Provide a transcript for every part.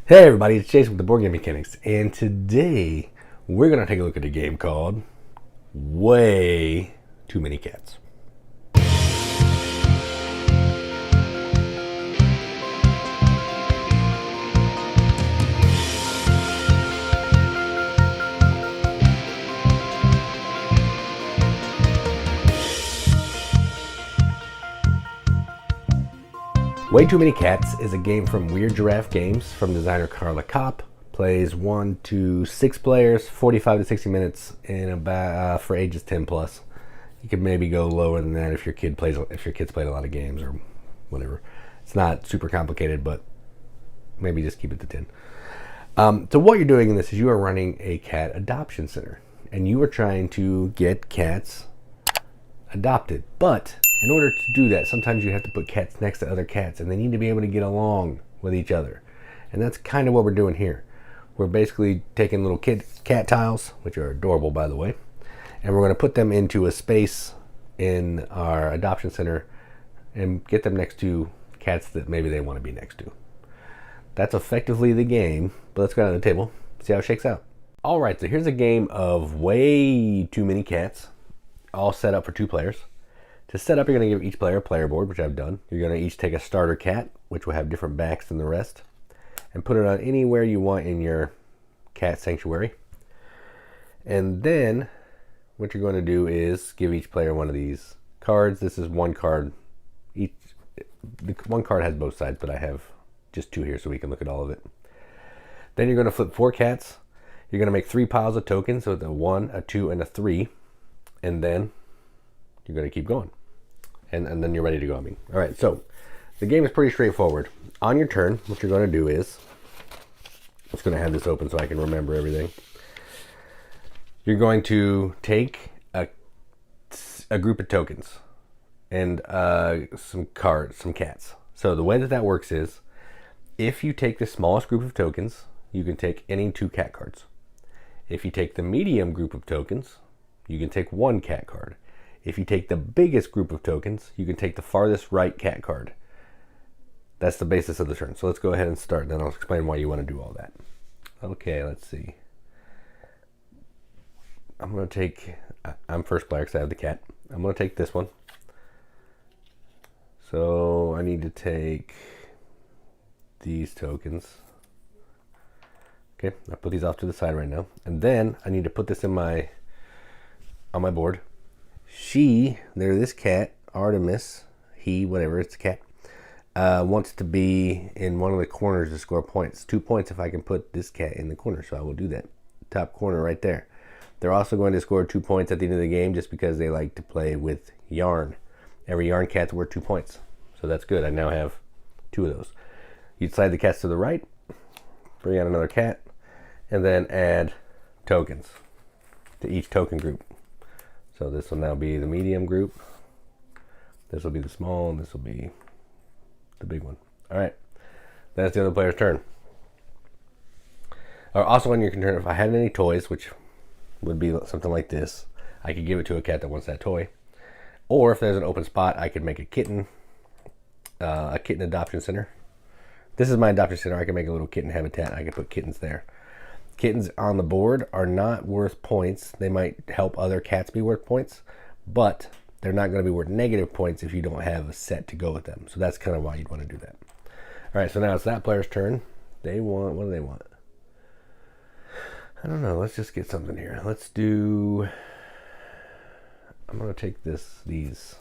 Hey everybody, it's Jason with the Board Game Mechanics, and today we're going to take a look at a game called Way Too Many Cats. Way Too Many Cats is a game from Weird Giraffe Games from designer Carla Kopp. Plays 1 to 6 players, 45 to 60 minutes, and about for ages 10 plus. You could maybe go lower than that if your kids played a lot of games or whatever. It's not super complicated, but maybe just keep it to 10. So what you're doing in this is you are running a cat adoption center, and you are trying to get cats adopted. But in order to do that, sometimes you have to put cats next to other cats, and they need to be able to get along with each other. And that's kind of what we're doing here. We're basically taking little cat tiles, which are adorable, by the way, and we're going to put them into a space in our adoption center and get them next to cats that maybe they want to be next to. That's effectively the game, but let's go down to the table, see how it shakes out. All right, so here's a game of Way Too Many Cats, all set up for 2 players. To set up, you're going to give each player a player board, which I've done. You're going to each take a starter cat, which will have different backs than the rest, and put it on anywhere you want in your cat sanctuary. And then what you're going to do is give each player one of these cards. This is one card. One card has both sides, but I have just 2 here so we can look at all of it. Then you're going to flip 4 cats. You're going to make 3 piles of tokens, so it's a 1, a 2, and a 3. And then you're going to keep going. And then you're ready to go. All right, so the game is pretty straightforward. On your turn, what you're going to do is, I'm just going to have this open so I can remember everything. You're going to take a group of tokens and some cards, some cats. So the way that works is, if you take the smallest group of tokens, you can take any 2 cat cards. If you take the medium group of tokens, you can take 1 cat card. If you take the biggest group of tokens, you can take the farthest right cat card. That's the basis of the turn. So let's go ahead and start, then I'll explain why you want to do all that. Okay, let's see. I'm first player because I have the cat. I'm going to take this one. So I need to take these tokens. Okay, I put these off to the side right now. And then I need to put this on my board. This cat, Artemis, whatever, it's a cat, wants to be in one of the corners to score points. 2 points if I can put this cat in the corner, so I will do that. Top corner right there. They're also going to score 2 points at the end of the game just because they like to play with yarn. Every yarn cat's worth 2 points, so that's good. I now have 2 of those. You slide the cats to the right, bring out another cat, and then add tokens to each token group. So this will now be the medium group. This will be the small, and this will be the big one. All right, that's the other player's turn. Also on your turn, if I had any toys, which would be something like this, I could give it to a cat that wants that toy. Or if there's an open spot, I could make a kitten adoption center. This is my adoption center. I can make a little kitten habitat. I can put kittens there. Kittens on the board are not worth points. They might help other cats be worth points, but they're not going to be worth negative points if you don't have a set to go with them. So that's kind of why you'd want to do that. All right, so now it's that player's turn. What do they want? I don't know. Let's just get something here. I'm going to take these,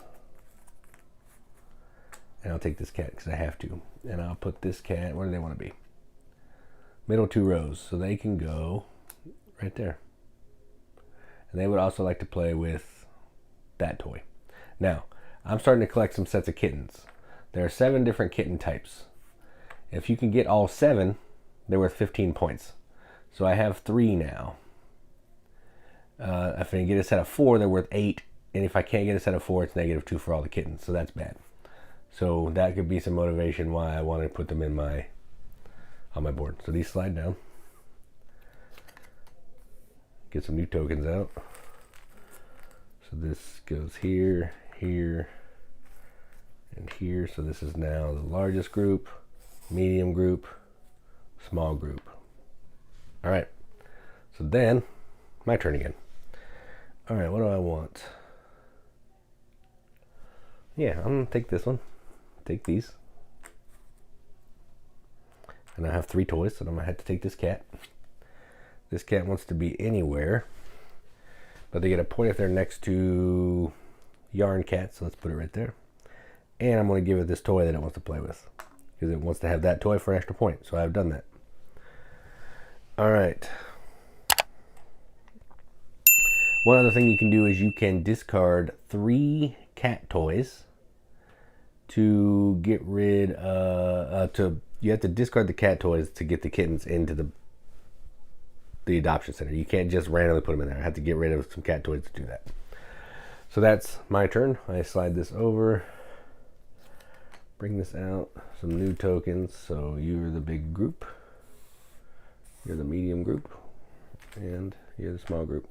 and I'll take this cat because I have to. And I'll put this cat, where do they want to be? Middle 2 rows, so they can go right there. And they would also like to play with that toy. Now, I'm starting to collect some sets of kittens. There are 7 different kitten types. If you can get all 7, they're worth 15 points. So I have 3 now. If I can get a set of 4, they're worth 8. And if I can't get a set of 4, it's negative 2 for all the kittens. So that's bad. So that could be some motivation why I want to put them on my board. So these slide down. Get some new tokens out. So this goes here, here, and here. So this is now the largest group, medium group, small group. All right, so then my turn again. All right, what do I want? Yeah, I'm gonna take this one. Take these. And I have 3 toys, so I'm gonna have to take this cat. This cat wants to be anywhere, but they get a point if they're next to yarn cat, so let's put it right there. And I'm gonna give it this toy that it wants to play with, because it wants to have that toy for an extra point, so I've done that. All right. One other thing you can do is you can discard 3 cat toys to get rid you have to discard the cat toys to get the kittens into the adoption center. You can't just randomly put them in there. I have to get rid of some cat toys to do that. So that's my turn. I slide this over, bring this out, some new tokens. So you're the big group, you're the medium group, and you're the small group.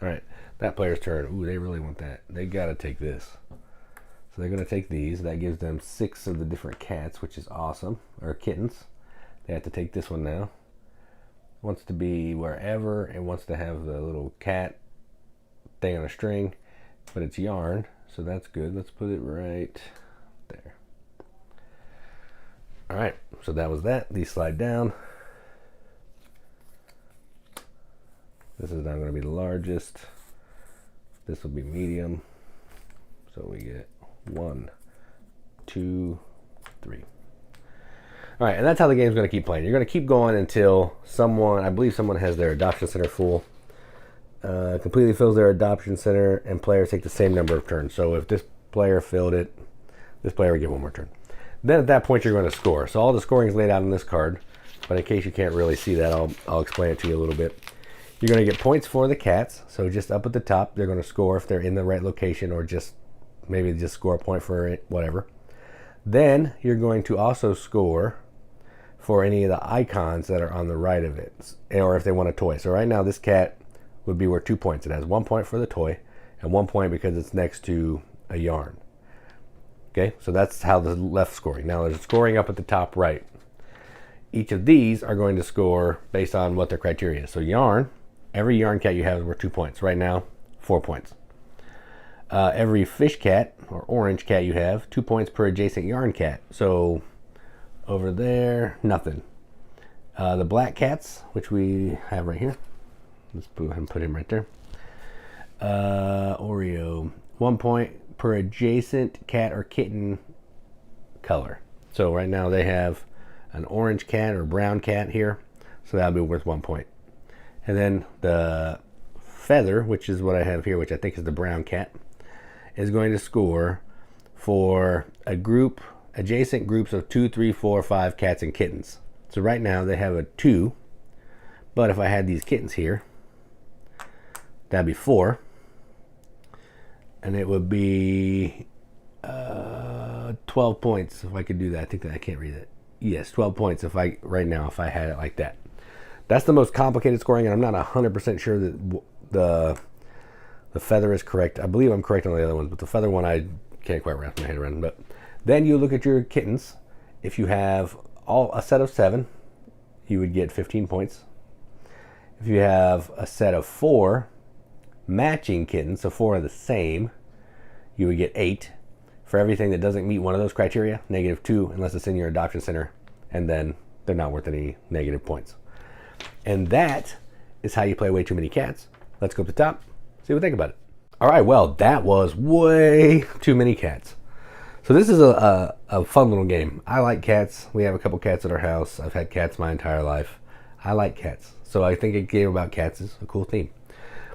All right, that player's turn. Ooh, they really want that. They gotta take this. So they're gonna take these. That gives them 6 of the different cats, which is awesome, or kittens. They have to take this one now. Wants to be wherever, and wants to have the little cat thing on a string, but it's yarn, so that's good. Let's put it right there. All right, so that was that. These slide down. This is now going to be the largest. This will be medium. So we get 1, 2, 3. All right, and that's how the game's going to keep playing. You're going to keep going until someone, I believe someone has their adoption center full, completely fills their adoption center, and players take the same number of turns. So if this player filled it, this player will get 1 more turn. Then at that point, you're going to score. So all the scoring is laid out on this card, but in case you can't really see that, I'll explain it to you a little bit. You're going to get points for the cats. So just up at the top, they're going to score if they're in the right location, or just maybe just score a point for it, whatever. Then you're going to also score for any of the icons that are on the right of it, or if they want a toy. So right now this cat would be worth 2 points. It has 1 point for the toy and 1 point because it's next to a yarn. Okay, so that's how the left scoring. Now there's scoring up at the top right. Each of these are going to score based on what their criteria is. So yarn, every yarn cat you have is worth 2 points. Right now, 4 points. Every fish cat or orange cat you have, 2 points per adjacent yarn cat. So over there, nothing. The black cats, which we have right here. Let's go ahead and put him right there. Oreo, 1 point per adjacent cat or kitten color. So right now they have an orange cat or brown cat here, so that'll be worth 1 point. And then the feather, which is what I have here, which I think is the brown cat, is going to score for a group, adjacent groups of 2, 3, 4, 5 cats and kittens. So right now they have a 2, but if I had these kittens here, that'd be 4, and it would be 12 points if I could do that. I think that I can't read it. Yes, 12 points if I had it like that. That's the most complicated scoring, and I'm not 100% sure that the feather is correct. I believe I'm correct on the other ones, but the feather one I can't quite wrap my head around. But then you look at your kittens. If you have a set of 7, you would get 15 points. If you have a set of 4 matching kittens, so 4 are the same, you would get 8. For everything that doesn't meet one of those criteria, -2 unless it's in your adoption center, and then they're not worth any negative points. And that is how you play Way Too Many Cats. Let's go up the top, see what we think about it. All right, well, that was way too many cats. So this is a fun little game. I like cats. We have a couple cats at our house. I've had cats my entire life. I like cats. So I think a game about cats is a cool theme.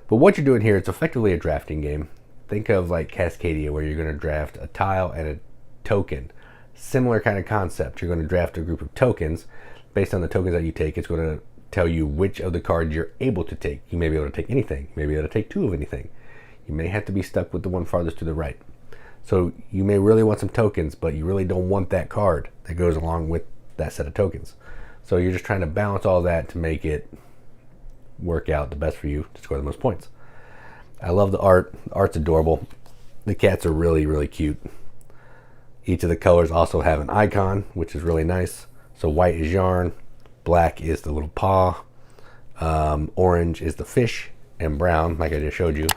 But what you're doing here, it's effectively a drafting game. Think of like Cascadia, where you're going to draft a tile and a token. Similar kind of concept. You're going to draft a group of tokens. Based on the tokens that you take, it's going to tell you which of the cards you're able to take. You may be able to take anything. You may be able to take 2 of anything. You may have to be stuck with the one farthest to the right. So you may really want some tokens, but you really don't want that card that goes along with that set of tokens. So you're just trying to balance all that to make it work out the best for you to score the most points. I love the art. The art's adorable. The cats are really, really cute. Each of the colors also have an icon, which is really nice. So white is yarn, Black is the little paw. Orange is the fish. And brown, like I just showed you,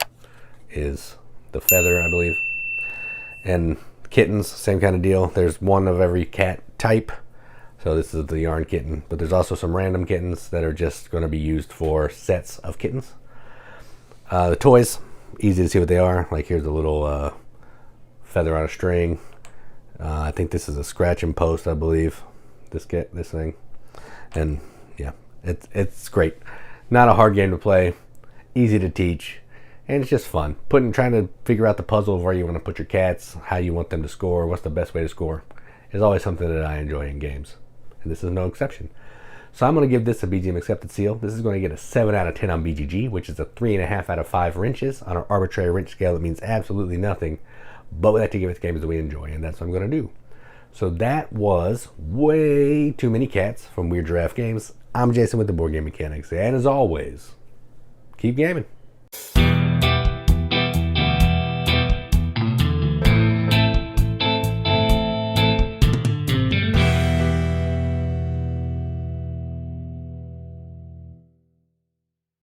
is the feather, I believe. And kittens, same kind of deal. There's one of every cat type. So this is the yarn kitten. But there's also some random kittens that are just going to be used for sets of kittens. The toys, easy to see what they are. Like here's a little feather on a string. I think this is a scratch and post, I believe. This thing. And yeah, it's great. Not a hard game to play. Easy to teach. And it's just fun. Trying to figure out the puzzle of where you want to put your cats, how you want them to score, what's the best way to score, is always something that I enjoy in games. And this is no exception. So I'm going to give this a BGM accepted seal. This is going to get a 7 out of 10 on BGG, which is a 3.5 out of 5 wrenches. On our arbitrary wrench scale, it means absolutely nothing. But we like to give it the games that we enjoy, and that's what I'm going to do. So that was way too many cats from Weird Giraffe Games. I'm Jason with the Board Game Mechanics. And as always, keep gaming.